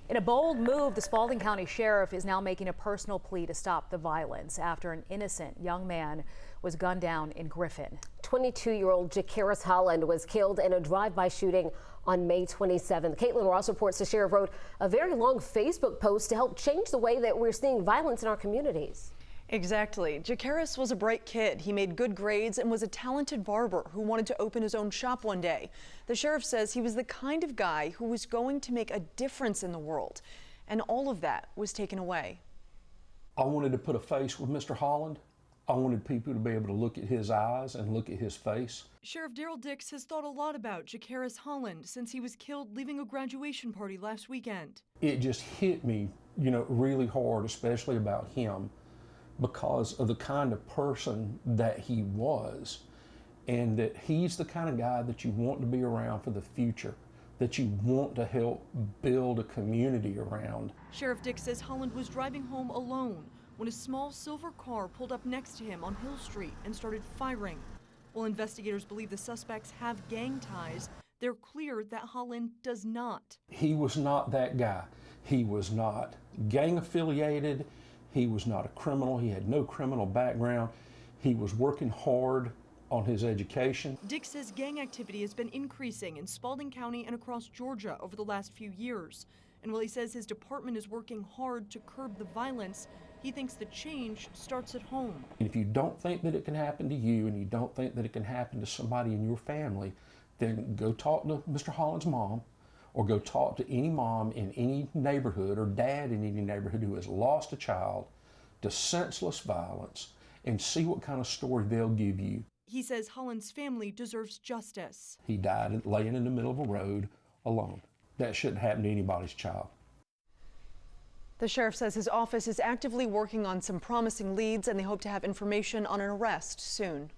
In a bold move, the Spalding County Sheriff is now making a personal plea to stop the violence after an innocent young man was gunned down in Griffin. 22-year-old Jacaris Holland was killed in a drive-by shooting on May 27th. Caitlin Ross reports the sheriff wrote a very long Facebook post to help change the way that we're seeing violence in our communities. Exactly. Jacaris was a bright kid. He made good grades and was a talented barber who wanted to open his own shop one day. The sheriff says he was the kind of guy who was going to make a difference in the world, and all of that was taken away. I wanted to put a face with Mr. Holland. I wanted people to be able to look at his eyes and look at his face. Sheriff Daryl Dix has thought a lot about Jacaris Holland since he was killed leaving a graduation party last weekend. It just hit me, really hard, especially about him, because of the kind of person that he was, and that he's the kind of guy that you want to be around for the future, that you want to help build a community around. Sheriff Dix says Holland was driving home alone when a small silver car pulled up next to him on Hill Street and started firing. While investigators believe the suspects have gang ties, they're clear that Holland does not. He was not that guy. He was not gang affiliated. He was not a criminal. He had no criminal background. He was working hard on his education. Dix says gang activity has been increasing in Spalding County and across Georgia over the last few years. And while he says his department is working hard to curb the violence, he thinks the change starts at home. If you don't think that it can happen to you and you don't think that it can happen to somebody in your family, then go talk to Mr. Holland's mom, or go talk to any mom in any neighborhood or dad in any neighborhood who has lost a child to senseless violence, and see what kind of story they'll give you. He says Holland's family deserves justice. He died laying in the middle of a road alone. That shouldn't happen to anybody's child. The sheriff says his office is actively working on some promising leads, and they hope to have information on an arrest soon.